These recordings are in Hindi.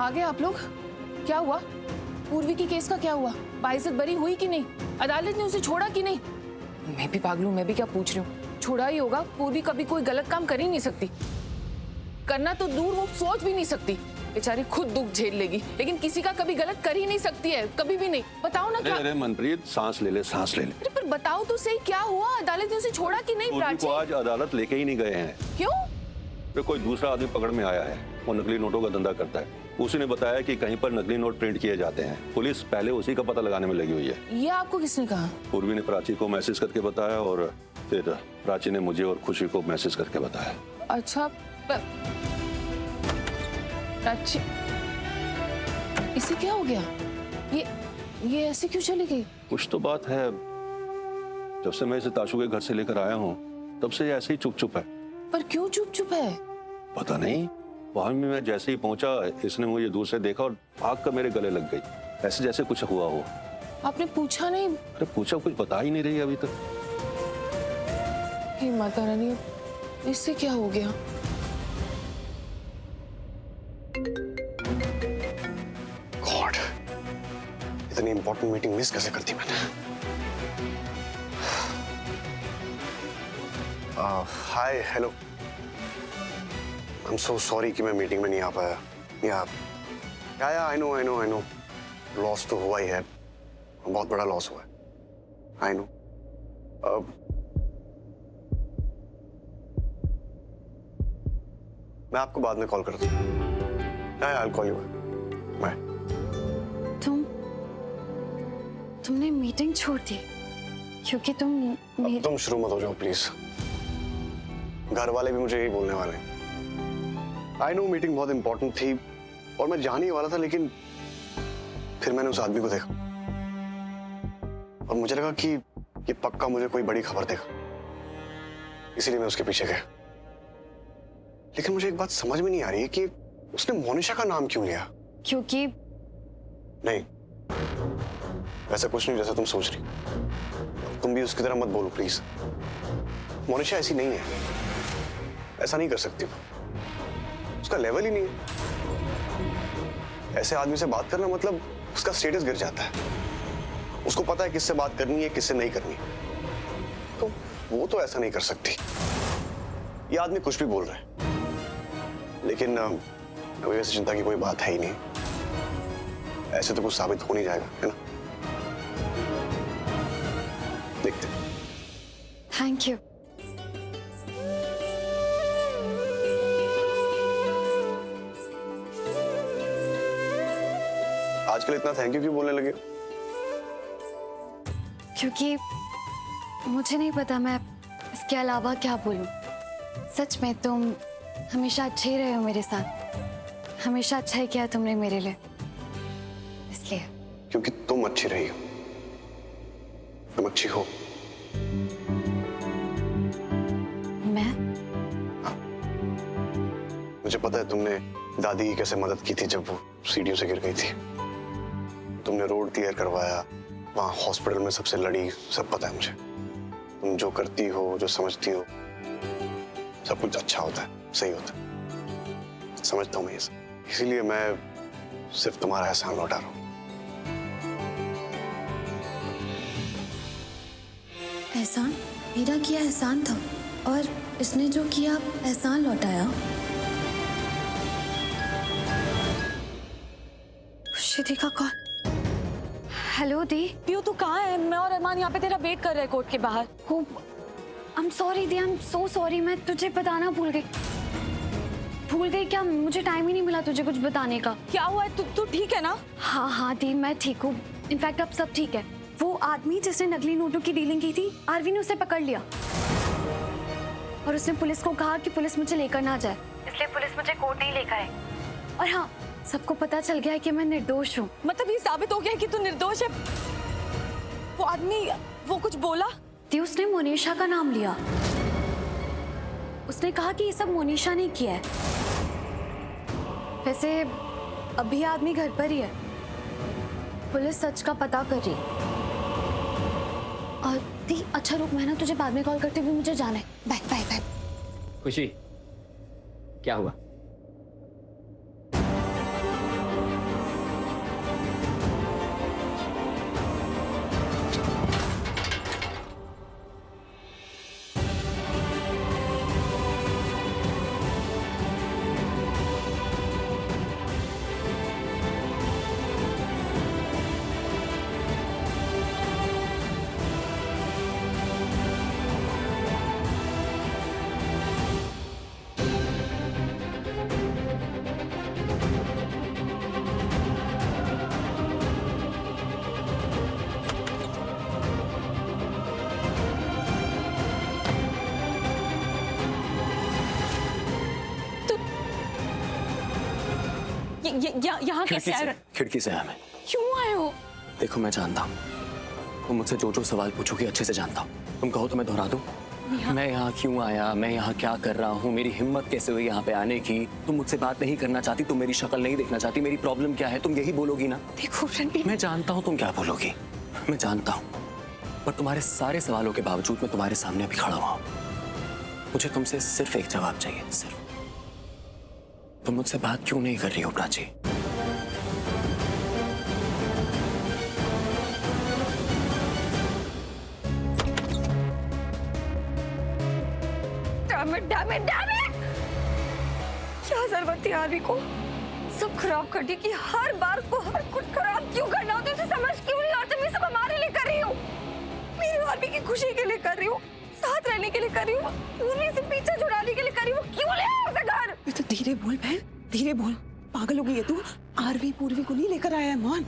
आ गए आप लोग? क्या हुआ? पूर्वी की केस का क्या हुआ? बाइज्जत बरी हुई कि नहीं? अदालत ने उसे छोड़ा कि नहीं? मैं भी पागल हूं, मैं भी क्या पूछ रही हूँ। छोड़ा ही होगा। पूर्वी कभी कोई गलत काम कर ही नहीं सकती, करना तो दूर वो सोच भी नहीं सकती। बेचारी खुद दुख झेल लेगी, लेकिन किसी का कभी गलत कर ही नहीं सकती है, कभी भी नहीं। बताओ ना क्या? अरे मनप्रीत, सांस ले ले, सांस ले ले। अरे पर बताओ तो सही, क्या हुआ? अदालत ने उसे छोड़ा कि नहीं? पूर्वी को आज अदालत लेके ही नहीं गए हैं। क्यों? फिर कोई दूसरा आदमी पकड़ में आया है, वो नकली नोटों का धंधा करता है। उसी ने बताया कि कहीं पर नकली नोट प्रिंट किए जाते हैं। पुलिस पहले उसी का पता लगाने में लगी हुई है। ये आपको किसने कहा? पूर्वी ने प्राची को मैसेज करके बताया और फिर प्राची ने मुझे और खुशी को मैसेज करके बताया। अच्छा, प्राची, इसे क्या हो गया? ये ऐसे क्यों चली गई? कुछ तो बात है। जब से मैं इसे ताशु के घर से लेकर आया हूँ, तब से ये ऐसे ही चुप चुप है। पर क्यों चुप चुप है? पता नहीं। वहां में मैं जैसे ही पहुंचा, इसने मुझे दूर से देखा और भाग कर मेरे गले लग गई, ऐसे जैसे कुछ हुआ हो। आपने पूछा नहीं? अरे पूछा, कुछ बता ही नहीं रही अभी तक। हे माता रानी, इससे क्या हो गया? गॉड, इतनी इंपॉर्टेंट मीटिंग मिस कैसे करती मैंने? Hi, hello. I am so sorry कि मैं मीटिंग में नहीं आ पाया। या आई नो लॉस तो हुआ ही है, बहुत बड़ा लॉस हुआ है। I know. मैं आपको बाद में कॉल करता हूँ। I'll call you. Bye. तुमने मीटिंग छोड़ दी क्योंकि अब तुम शुरू मत हो जाओ प्लीज। घर वाले भी मुझे यही बोलने वाले हैं। आई नो मीटिंग बहुत इंपॉर्टेंट थी और मैं जाने ही वाला था, लेकिन फिर मैंने उस आदमी को देखा और मुझे लगा कि ये पक्का मुझे कोई बड़ी खबर देगा, इसीलिए मैं उसके पीछे गया। लेकिन मुझे एक बात समझ में नहीं आ रही है कि उसने मोनिशा का नाम क्यों लिया? क्योंकि नहीं, वैसा कुछ नहीं जैसा तुम सोच रही। तुम भी उसकी तरह मत बोलो प्लीज। मोनिशा ऐसी नहीं है, ऐसा नहीं कर सकती वो, उसका लेवल ही नहीं है। ऐसे आदमी से बात करना मतलब उसका स्टेटस गिर जाता है। उसको पता है किससे बात करनी है, किससे नहीं करनी, तो वो तो ऐसा नहीं कर सकती। ये आदमी कुछ भी बोल रहा है, लेकिन अभी वैसे चिंता की कोई बात है ही नहीं। ऐसे तो कुछ साबित हो नहीं जाएगा, है ना? देखते। Thank you. आजकल इतना थैंक यू क्यों बोलने लगे? क्योंकि मुझे नहीं पता मैं इसके अलावा क्या बोलूं। सच में तुम हमेशा अच्छे ही रहे हो मेरे साथ, हमेशा अच्छा ही किया तुमने मेरे लिए, इसलिए। क्योंकि तुम अच्छी रही हो, तुम अच्छी हो। मैं? हाँ। मुझे पता है तुमने दादी की कैसे मदद की थी जब वो सीढ़ियों से गिर गई थी। तुमने रोड क्लियर करवाया, वहां हॉस्पिटल में सबसे लड़ी, सब पता है मुझे। तुम जो करती हो, जो समझती हो, सब कुछ अच्छा होता है, सही होता है। समझता हूँ मैं ये सब, इसीलिए मैं सिर्फ तुम्हारा एहसान लौटा रहा हूँ। एहसान? मेरा किया एहसान था और इसने जो किया एहसान लौटाया। खुशी का कॉल। हेलो दी। पियो तू कहाँ है? मैं और अरमान यहाँ पे तेरा वेट कर रहे हैं कोर्ट के बाहर। I am sorry the, I am so sorry. मैं तुझे बताना भूल गई क्या? मुझे टाइम ही नहीं मिला तुझे कुछ बताने का। क्या हुआ है? तू ठीक है ना? हाँ दी, मैं ठीक हूँ। इनफैक्ट अब सब ठीक है। वो आदमी जिसने नकली नोटों की डीलिंग की थी, आरवी ने उसे पकड़ लिया और उसने पुलिस को कहा कि पुलिस मुझे लेकर ना जाए, इसलिए पुलिस मुझे कोर्ट नहीं लेकर आई। और हाँ, सबको पता चल गया है कि मैं निर्दोष हूँ। मतलब ये साबित हो गया है कि तू निर्दोष है? वो आदमी वो कुछ बोला? दी, उसने मोनिशा का नाम लिया। उसने कहा कि ये सब मोनिशा ने किया है। वैसे अभी आदमी घर पर ही है, पुलिस सच का पता कर रही। और दी, अच्छा रुक, मैं ना तुझे बाद में कॉल करती हूँ, मुझे जाना है। Bye bye bye. खुशी, क्या हुआ? यहाँ कैसे आए? खिड़की से आया मैं। क्यों आए हो? देखो मैं जानता हूँ, तुम मुझसे जो जो सवाल पूछोगे अच्छे से जानता हूँ। तुम कहो तो मैं दोहरा दूँ? मैं यहाँ क्यों आया, मैं यहाँ क्या कर रहा हूँ, मेरी हिम्मत कैसे हुई यहाँ पे आने की? तुम मुझसे बात नहीं करना चाहती, तुम मेरी शक्ल नहीं देखना चाहती, मेरी प्रॉब्लम क्या है तुम यही बोलोगी ना? देखो रणबीर, मैं जानता हूँ तुम क्या बोलोगी, मैं जानता हूँ, पर तुम्हारे सारे सवालों के बावजूद मैं तुम्हारे सामने अभी खड़ा हुआ हूँ। मुझे तुमसे सिर्फ एक जवाब चाहिए, सिर्फ। तुम मुझसे बात क्यों नहीं कर रही हो प्राची? damn it! क्या जरूरत थी आरवी को सब खराब कर दिया कि हर बार उसको हर कुछ खराब क्यों करना होता है? उसे समझ क्यों नहीं आता? मैं सब हमारे लिए कर रही हूँ, मेरी आरवी की खुशी के लिए कर रही हूँ, साथ रहने के लिए कर रही हूँ, पूर्वी से पीछे छुड़ाने के लिए कर रही हूँ। क्यों ले आया उसे घर? तो धीरे बोल बहन, धीरे बोल। पागल हो गई है तू? आरवी पूर्वी को नहीं लेकर आया है मान।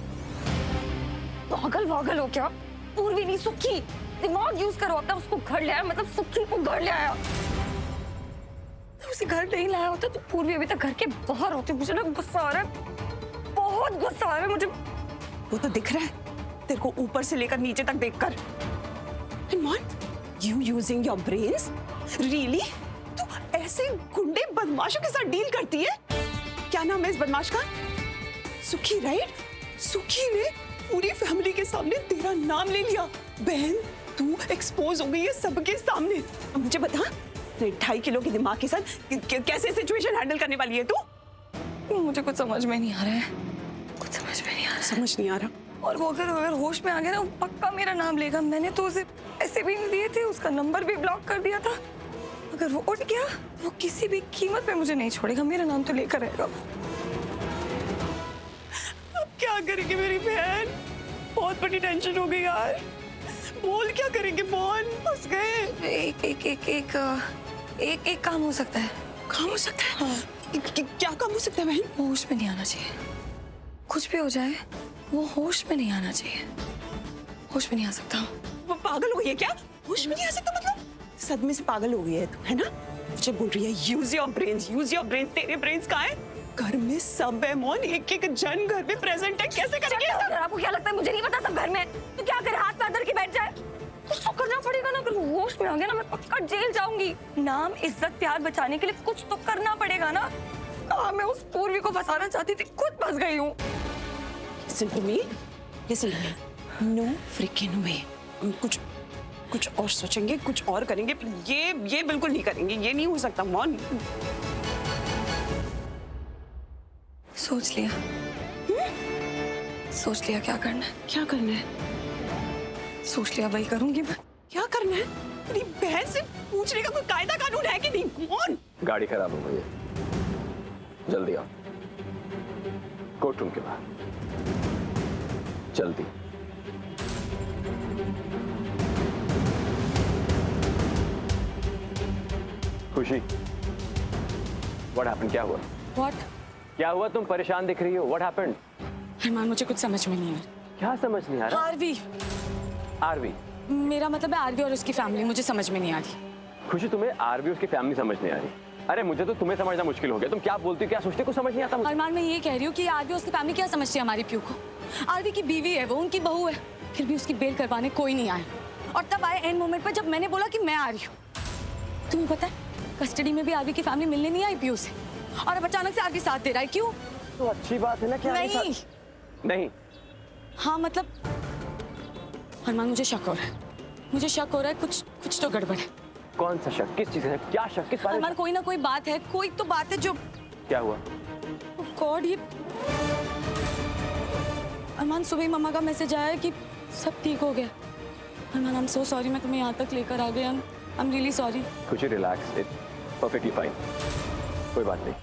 पागल हो क्या? पूर्वी नहीं, सुखी। दिमाग यूज करो अपना। उसको घर ले आया, मतलब सुखी को घर ले आया। उसे घर नहीं लाया होता तो पूर्वी अभी तक घर के बाहर होती। मुझे ना गुस्सा आ रहा है, बहुत गुस्सा आ रहा है मुझे। वो तो दिख रहा है तेरे को ऊपर से लेकर नीचे तक देखकर। मान, you using your brains? Really? तू ऐसे गुंडे बदमाशों के साथ डील करती है? क्या नाम है इस बदमाश का? सुखी, राइट? सुखी ने पूरी फैमिली के सामने तेरा नाम ले लिया। बहन, तू एक्सपोज हो गई है सबके सामने। अब मुझे बता, 2.5 किलो के दिमाग के साथ कैसे सिचुएशन हैंडल करने वाली है तू? मुझे कुछ समझ में नहीं आ रहा है, कुछ समझ में नहीं आ रहा। समझ नहीं आ रहा। और वो अगर होश में आ गया ना, वो पक्का मेरा नाम लेगा। मैंने तो उसे पैसे भी नहीं दिए थे, उसका नंबर भी ब्लॉक कर दिया था। अगर वो उठ गया, वो किसी भी कीमत पे मुझे नहीं छोड़ेगा, मेरा नाम तो लेकर रहेगा। अब क्या करेंगे मेरी बहन? बहुत बड़ी टेंशन हो गई यार। बोल क्या करेंगे? बोल, फंस गए। एक काम हो सकता है। काम हो सकता है? हाँ। क्या काम हो सकता है बहन? वो होश में नहीं आना चाहिए। कुछ भी हो जाए, वो होश में नहीं आना चाहिए। होश में नहीं आ सकता। वो पागल हो गई है क्या? होश में नहीं आ सकता मतलब? सदमे से पागल हो गई है तू, है ना? मुझे बोल रही है use your brains, use your brains. तेरे ब्रेन्स कहाँ है? घर में सब है मौन, एक जन घर में प्रेजेंट है। कैसे करेंगे? आपको क्या लगता है मुझे नहीं पता सब घर में? तो क्या करे, हाथ पैर धर के बैठ जाए? कुछ तो करना पड़ेगा ना। अगर वो होश में आ गया ना, मैं पक्का जेल जाऊंगी। नाम, इज्जत, प्यार बचाने के लिए कुछ तो करना पड़ेगा ना। मैं उस पूर्वी को फंसाना चाहती थी, खुद फंस गई हूँ। Listen to me. Listen to me. No freaking way. हम कुछ और सोचेंगे, कुछ और करेंगे। ये बिल्कुल नहीं करेंगे। ये नहीं हो सकता मौन। सोच लिया। सोच लिया क्या करना है। क्या करना है? सोच लिया वही करूंगी मैं। क्या करना है? अपनी बहन से पूछने का कोई कायदा कानून है कि नहीं? मौन। गाड़ी खराब हो गई है, जल्दी आओ कोर्ट रूम के बाहर, जल्दी। खुशी, व्हाट हैपेंड? क्या हुआ? What? क्या हुआ? तुम परेशान दिख रही हो। What happened? अरमान, मुझे कुछ समझ में नहीं आ रहा। क्या समझ नहीं आ रहा? आरवी, आरवी? मेरा मतलब है आरवी और उसकी फैमिली। मुझे समझ में नहीं आ रही। खुशी, तुम्हें आरवी उसकी फैमिली समझ नहीं आ रही? अरे मुझे तो तुम्हें समझना मुश्किल हो गया। तुम क्या बोलती हो, क्या सोचती हो, कुछ समझ नहीं आता मुझे। अरमान, मैं ये कह रही हूँ कि आरवी और उसकी फैमिली क्या समझती है हमारी प्यू को? आरवी की बीवी है, वो उनकी बहू है, फिर भी उसकी बेल करवाने कोई नहीं आया। और तब आए एंड मोमेंट पर जब मैंने बोला कि मैं आ रही हूँ। तुम्हें पता है, कस्टडी में भी आरवी की फैमिली मिलने नहीं आई प्यू से, और अब अचानक से आरवी साथ दे रहा है। क्यों? तो अच्छी बात है ना। क्या नहीं। नहीं? हाँ मतलब अरमान, मुझे शक हो रहा है, मुझे शक हो रहा है कुछ तो गड़बड़ है। कौन सा शक? किस चीज है? क्या शक? किस बारे में? अरमान, कोई ना कोई बात है, कोई तो बात है जो। क्या हुआ? गॉड, ये अरमान, सुबह मम्मा का मैसेज आया कि सब ठीक हो गया। अरमान, आई एम सो सॉरी, मैं तुम्हें यहाँ तक लेकर आ गया। I am really sorry. खुशी, रिलैक्स, इट्स परफेक्टली फाइन, कोई बात नहीं।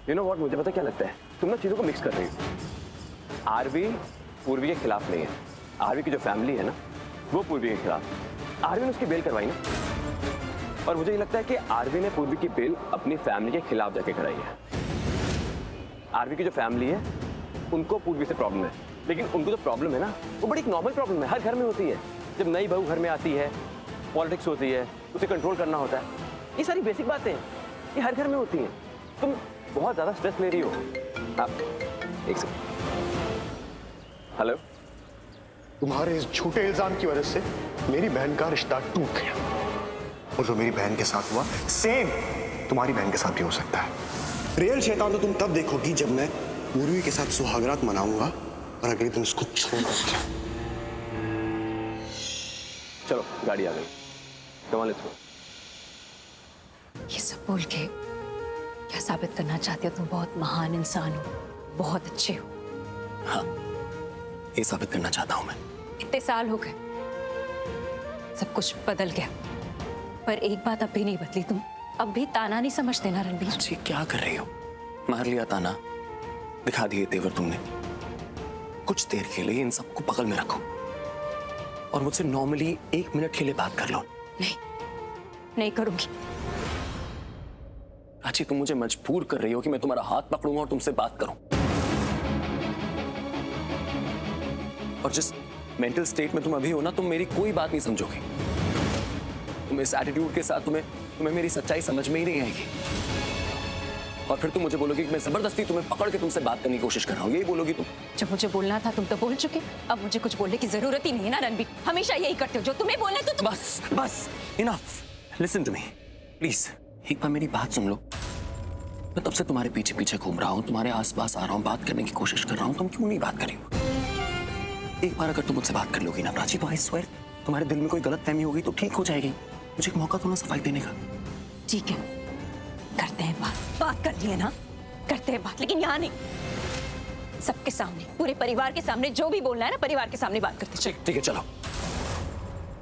यू नो व्हाट, मुझे पता क्या लगता है, तुम ना चीज़ों को मिक्स कर रही हो। आरवी पूर्वी के खिलाफ नहीं है। आरवी की जो फैमिली है ना, वो पूर्वी के खिलाफ। आरवी ने उसकी बेल करवाई ना, और मुझे ये लगता है कि आरवी ने पूर्वी की बेल अपनी फैमिली के खिलाफ जाके कराई है। आरवी की जो फैमिली है, उनको पूर्वी से प्रॉब्लम है, लेकिन उनको जो प्रॉब्लम है ना, वो बड़ी एक नॉर्मल प्रॉब्लम है, हर घर में होती है। जब नई बहू घर में आती है, पॉलिटिक्स होती है, उसे कंट्रोल करना होता है। ये सारी बेसिक बातें हैं, ये हर घर में होती हैं। तुम बहुत ज़्यादा स्ट्रेस ले रही हो। एक सेकंड। हेलो। तुम्हारे इस झूठे इल्जाम की वजह से मेरी बहन का रिश्ता टूट गया, और जो मेरी बहन के साथ हुआ सेम तुम्हारी बहन के साथ भी हो सकता है। रियल शैतान तो तुम तब देखोगी जब मैं पूर्वी के साथ सुहागरात मनाऊंगा और अगले दिन उसको छोड़ दूंगा। चलो गाड़ी आ गई, कमाल लेट्स गो। ये सब बोल के क्या साबित करना चाहते हो? तुम बहुत महान इंसान हो, बहुत अच्छे हो। हाँ, ये साबित करना चाहता हूं मैं। इतने साल हो गए, सब कुछ बदल गया, पर एक बात अब भी नहीं बदली। तुम अब भी ताना नहीं समझते ना रणबीर? जी क्या कर रही हो? मार लिया ताना, दिखा दिए तेवर तुमने। कुछ देर के लिए इन सबको पकड़ में रखो और मुझसे नॉर्मली 1 मिनट के लिए बात कर लो। नहीं, नहीं करूंगी। प्राची, तुम मुझे मजबूर कर रही हो कि मैं तुम्हारा हाथ पकड़ूंगा और तुमसे बात करूं। और जिस मेंटल स्टेट में तुम अभी हो ना, तुम मेरी कोई बात नहीं समझोगे। तुम इस एटीट्यूड के साथ तुम्हें मेरी सच्चाई समझ में ही नहीं आएगी, और फिर तुम मुझे बोलोगी कि मैं जबरदस्ती तुम्हें पकड़ के तुमसे बात करने की कोशिश कर रहा हूं। यही बोलोगी तुम? जब मुझे बोलना था तुम तो बोल चुके, अब मुझे कुछ बोलने की जरूरत ही नहीं है ना रणबीर। हमेशा यही करते हो, जो तुम्हें बोलना तो बस बस, enough. Listen to me please, एक बार मेरी बात सुन लो। मैं तब से तुम्हारे पीछे पीछे घूम रहा हूँ, तुम्हारे आसपास आ रहा हूँ, बात करने की कोशिश कर रहा हूँ, तुम क्यों नहीं बात कर रही हो? एक बार अगर तुम मुझसे बात कर लोगी ना प्राची, तो आई स्वेयर तुम्हारे दिल में कोई गलतफहमी होगी तो ठीक हो जाएगी। मुझे एक मौका दो ना सफाई देने का। ठीक है, करते हैं बात कर लिए ना, करते हैं बात, लेकिन यहाँ नहीं, सबके सामने, पूरे परिवार के सामने। जो भी बोलना है ना, परिवार के सामने बात करते हैं। ठीक है, चलो।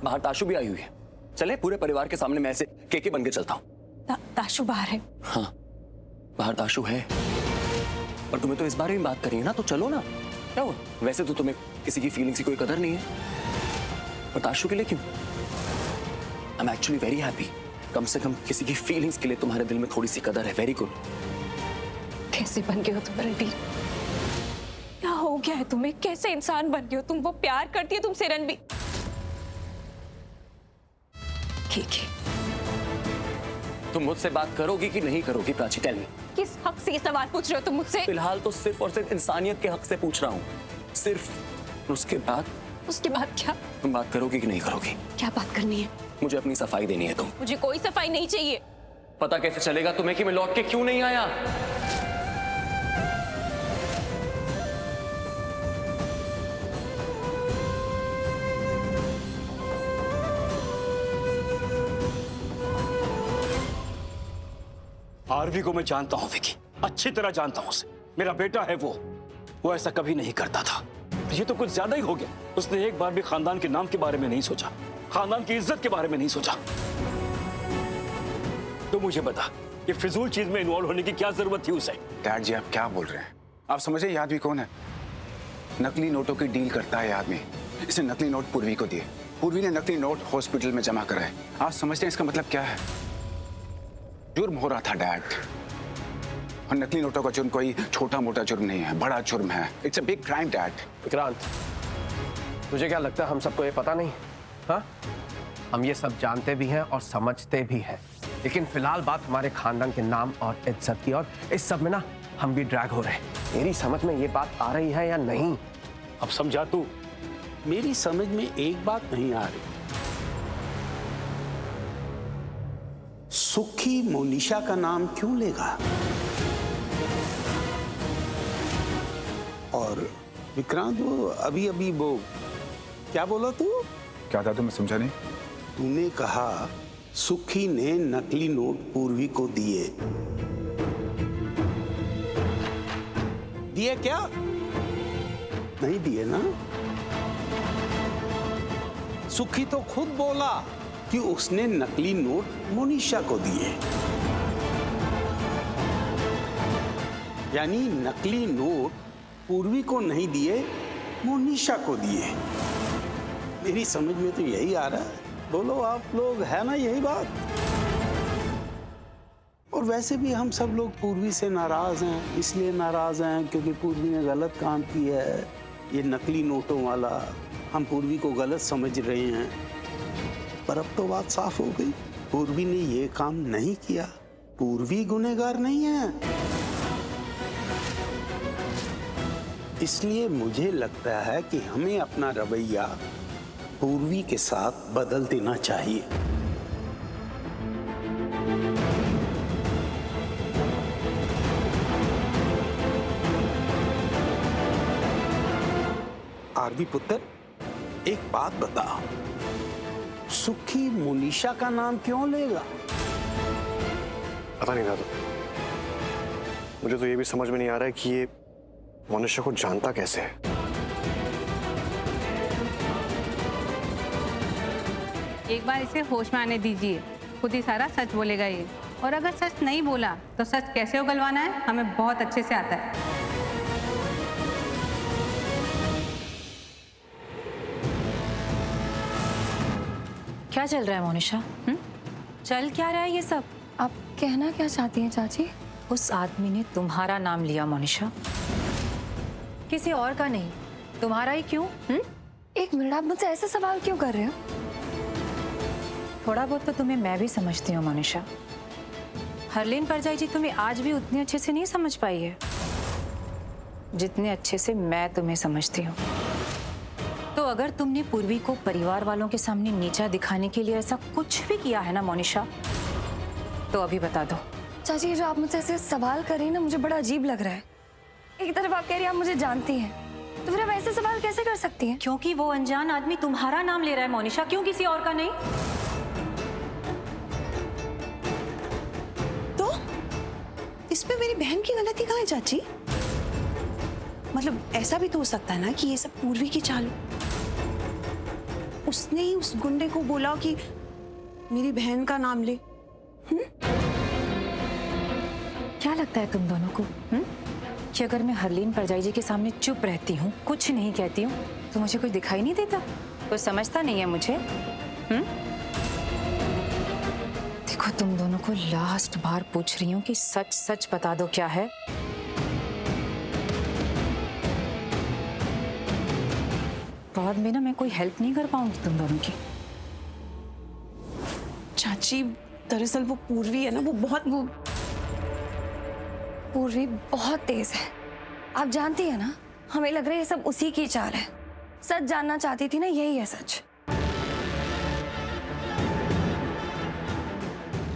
बाहर ताशु भी आई हुई है, चले पूरे परिवार के सामने मैं ऐसे केके बन के चलता हूँ। ताशु बाहर है? हाँ, बाहर ताशु है, पर तुम्हें तो इस बारे में बात करी है ना, तो चलो ना। क्या हुआ? वैसे तो तुम्हें किसी की फीलिंग्स की कोई कदर नहीं है, पर ताशु के लिए क्यों? I am actually very happy. कम से कम किसी की फीलिंग्स के लिए तुम्हारे दिल में थोड़ी सी कदर है। Very good. कैसे बन गए हो तुम रणबीर? क्या हो गया है तुम्हें? कैसे इंसान बन गए हो तुम? वो प्यार करती है तुमसे रणबीर। ठीक है, तुम मुझसे बात करोगी कि नहीं करोगी प्राची? Tell me. किस हक से ये सवाल पूछ रहे हो तुम मुझसे? फिलहाल तो सिर्फ और सिर्फ इंसानियत के हक से पूछ रहा हूँ, सिर्फ। उसके बाद क्या? तुम बात करोगी कि नहीं करोगी? क्या बात करनी है? मुझे अपनी सफाई देनी है। तुम? मुझे कोई सफाई नहीं चाहिए। पता कैसे चलेगा तुम्हें कि मैं लौट के क्यों नहीं आया? आरवी को मैं जानता हूं विकी, अच्छी तरह जानता हूं उसे। मेरा बेटा है वो ऐसा कभी नहीं करता था। ये तो कुछ ज्यादा ही हो गया। उसने एक बार भी खानदान के नाम के बारे में नहीं सोचा, खानदान की इज्जत के बारे में नहीं सोचा। तो मुझे बता, ये फिजूल चीज में इन्वॉल्व होने की क्या जरूरत थी उसे? डैड जी, आप क्या बोल रहे हैं? आप समझे ये आदमी कौन है? नकली नोटों की डील करता है ये आदमी। इसने नकली नोट पूर्वी को दिए, पूर्वी ने नकली नोट हॉस्पिटल में जमा कराए। आप समझते हैं इसका मतलब क्या है? जुर्म हो रहा था डैड, और नकली नोटों का जुर्म कोई छोटा मोटा जुर्म नहीं है, बड़ा जुर्म है। It's a big crime dad. Vikrant, तुझे क्या लगता है हम सबको ये पता नहीं? हाँ, हम ये सब जानते भी हैं और समझते भी हैं, लेकिन फिलहाल बात हमारे खानदान के नाम और इज्जत की, और इस सब में ना हम भी ड्रैग हो रहे हैं। मेरी समझ में ये बात आ रही है या नहीं? अब समझा तू? मेरी समझ में एक बात नहीं आ रही। सुखी मोनिशा का नाम क्यों लेगा? और विक्रांत, वो अभी वो क्या बोला तू? क्या था? तुम्हें समझा नहीं? तूने कहा सुखी ने नकली नोट पूर्वी को दिए क्या? नहीं दिए ना? सुखी तो खुद बोला कि उसने नकली नोट मोनिशा को दिए, यानी नकली नोट पूर्वी को नहीं दिए, मोनिशा को दिए। मेरी समझ में तो यही आ रहा है। बोलो आप लोग, है ना यही बात? और वैसे भी हम सब लोग पूर्वी से नाराज हैं, इसलिए नाराज हैं क्योंकि पूर्वी ने गलत काम किया है। ये नकली नोटों वाला, हम पूर्वी को गलत समझ रहे हैं, पर अब तो बात साफ हो गई। पूर्वी ने ये काम नहीं किया, पूर्वी गुनहगार नहीं है। इसलिए मुझे लगता है कि हमें अपना रवैया पूर्वी के साथ बदल देना चाहिए। आरवी पुत्र, एक बात बता, सुखी मोनिशा का नाम क्यों लेगा? पता नहीं दादा, मुझे तो ये भी समझ में नहीं आ रहा है कि ये मोनिशा को जानता कैसे है। एक बार इसे होश में आने दीजिए, खुद ही सारा सच बोलेगा ये। और अगर सच नहीं बोला तो सच कैसे उगलवाना है हमें बहुत अच्छे से आता है। क्या चल रहा है मोनिशा? चल क्या रहा है ये सब? आप कहना क्या चाहती हैं चाची? उस आदमी ने तुम्हारा नाम लिया मोनिशा, किसी और का नहीं, तुम्हारा ही क्यों? एक मिनट, आप मुझसे ऐसे सवाल क्यों कर रहे हो? थोड़ा बहुत तो तुम्हें मैं भी समझती हूँ मोनिशा। हरलीन परजाई जी तुम्हें आज भी उतने अच्छे से नहीं समझ पाई है जितने अच्छे से मैं तुम्हें समझती हूँ। तो अगर तुमने पूर्वी को परिवार वालों के सामने नीचा दिखाने के लिए ऐसा कुछ भी किया है ना मोनिशा, तो अभी बता दो। चाची, जो आप मुझसे ऐसे सवाल कर रही हैं ना, मुझे बड़ा अजीब लग रहा है। एक तरफ आप कह रही हैं आप मुझे जानती हैं, तो फिर आप ऐसे सवाल कैसे कर सकती हैं? क्योंकि वो अनजान आदमी तुम्हारा नाम ले रहा है मोनिशा, क्यों किसी और का नहीं? तो इसमें मेरी बहन की गलती कहाँ है चाची? मतलब ऐसा भी तो हो सकता है ना कि ये सब पूर्वी की चाल, उसने ही उस गुंडे को बोला कि मेरी बहन का नाम ले। क्या लगता है तुम दोनों को कि अगर मैं हरलीन परजाई जी के सामने चुप रहती हूँ, कुछ नहीं कहती हूँ, तो मुझे कोई दिखाई नहीं देता, कोई समझता नहीं है मुझे? देखो, तुम दोनों को लास्ट बार पूछ रही हूँ कि सच सच बता दो क्या है। बाद में ना मैं कोई हेल्प नहीं कर पाऊंगी तुम दोनों की। चाची, दरअसल वो पूर्वी है ना, वो पूर्वी बहुत तेज है, आप जानती है ना। हमें लग रहा है ये सब उसी की चाल है। सच जानना चाहती थी ना, यही है सच।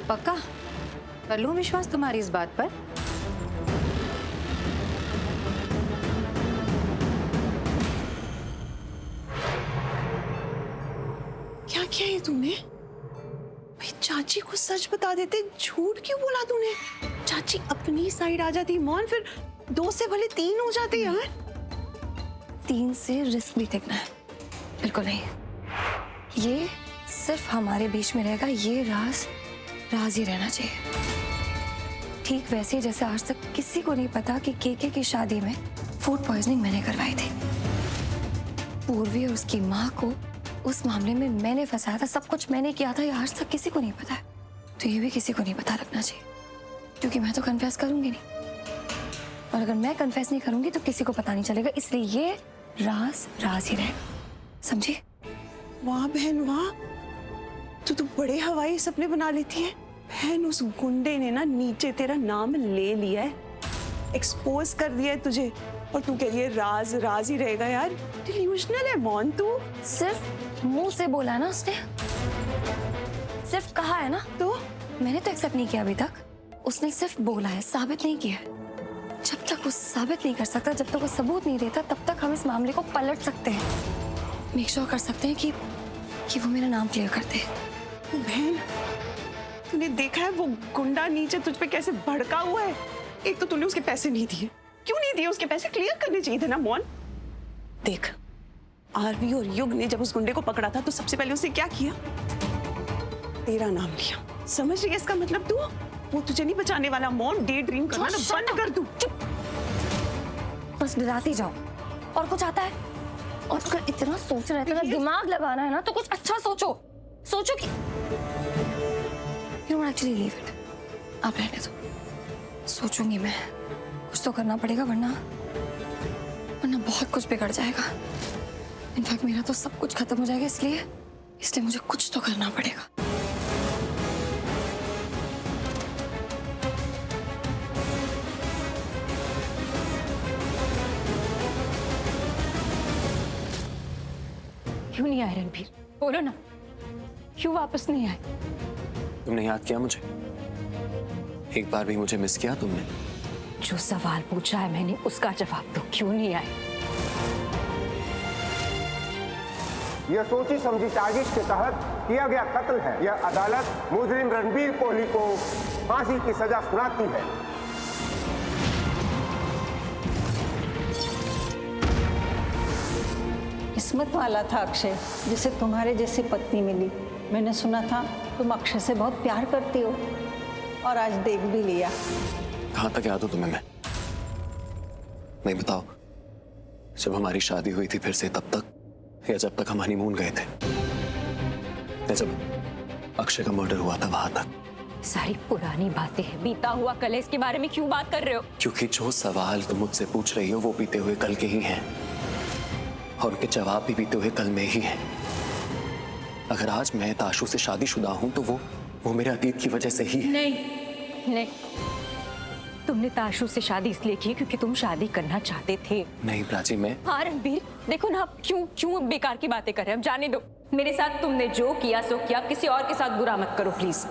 पक्का कर लूं विश्वास तुम्हारी इस बात पर? क्या किया ये तूने? भाई चाची को सच बता देते, झूठ क्यों बोला तूने? चाची अपनी साइड आ जाती मौन, फिर 2 से भले 3 हो जाते यार। 3 से रिस्क भी देखना है? बिल्कुल नहीं, ये सिर्फ हमारे बीच में रहेगा, ये राज ही रहना चाहिए। ठीक वैसे जैसे आज तक किसी को नहीं पता कि केके की शादी में फूड पॉइजनिंग मैंने करवाई थी। पूर्वी और उसकी माँ को उस मामले में मैंने फंसाया था, सब कुछ मैंने किया था, ये आज तक किसी को नहीं पता है। तो ये भी किसी को नहीं पता रखना चाहिए, क्योंकि मैं तो कन्फेस करूंगी नहीं, और अगर मैं कन्फेस नहीं करूंगी तो किसी को पता नहीं चलेगा, इसलिए ये राज ही रहेगा, समझी? वाह बहन वाह, तू बड़े हवाई सपने बना लेती है बहन। उस गुंडे ने ना नीचे तेरा नाम ले लिया है, एक्सपोज कर दिया है तुझे, और तू कह रही है राज ही रहेगा। यार डिल्यूजनल है मौन तू। सिर्फ मुंह से बोला ना उसने, सिर्फ कहा है ना, तो मैंने तो एक्सेप्ट नहीं किया अभी तक। उसने सिर्फ बोला है, साबित नहीं किया है। जब तक वो साबित नहीं कर सकता, जब तक वो सबूत नहीं देता, तब तक हम इस मामले को पलट सकते हैं, मेक श्योर कर सकते हैं कि वो मेरा नाम क्लियर कर दे। बहन, तूने देखा है वो गुंडा नीचे तुझ पे कैसे भड़का हुआ है? एक तो तूने उसके पैसे नहीं दिए, क्यों नहीं दिए? उसके पैसे क्लियर करने चाहिए थे ना मौन। देख, आरवी और युग ने जब उस गुंडे को पकड़ा था तो सबसे पहले उसने क्या किया? तेरा नाम लिया। समझ रही है इसका मतलब तू? वो तुझे नहीं बचाने वाला मौन। डे ड्रीम करना ना बंद कर तू। बस डराती जाओ, और कुछ आता है? और अगर इतना सोच रहे थे ना, दिमाग लगाना है ना, तो कुछ अच्छा सोचो कि you don't actually leave it, आप रहने दो। सोचूंगी मैं, कुछ तो करना पड़ेगा, वरना बहुत कुछ बिगड़ जाएगा। इनफैक्ट मेरा तो सब कुछ खत्म हो जाएगा, इसलिए मुझे कुछ तो करना पड़ेगा। क्यों नहीं आए रणबीर? बोलो ना, क्यों वापस नहीं आए? तुमने याद किया मुझे? एक बार भी मुझे मिस किया तुमने? जो सवाल पूछा है मैंने उसका जवाब दो, क्यों नहीं आए? यह सोची समझी साजिश के तहत किया गया कत्ल है। यह अदालत मुजरिम रणबीर कोहली को फांसी की सजा सुनाती है। किस्मत वाला था अक्षय जिसे तुम्हारे जैसी पत्नी मिली। मैंने सुना था तुम अक्षय से बहुत प्यार करती हो और आज देख भी लिया। कहाँ तक याद हो तुम्हें मैं? नहीं बताओ, जब हमारी शादी हुई थी फिर से तब तक, या जब तक हम हनीमून गए थे, या जब अक्षय का मर्डर हुआ था वहां तक? सारी पुरानी बातें हैं, बीता हुआ कल है, इसके बारे में क्यों बात कर रहे हो? क्योंकि जो सवाल तुम मुझसे पूछ रही हो वो बीते हुए कल के ही हैं और उनके जवाब भी बीते हुए कल में ही हैं। अगर आज मैं ताशु से शादीशुदा हूं तो वो मेरे अतीत की वजह से ही है। नहीं, तुमने ताशु से शादी इसलिए की क्योंकि तुम शादी करना चाहते थे। नहीं प्राची, मैं हाँ रणबीर, देखो ना आप क्यों बेकार की बातें कर रहे हैं। अब जाने दो, मेरे साथ तुमने जो किया सो किया, किसी और के साथ बुरा मत करो प्लीज।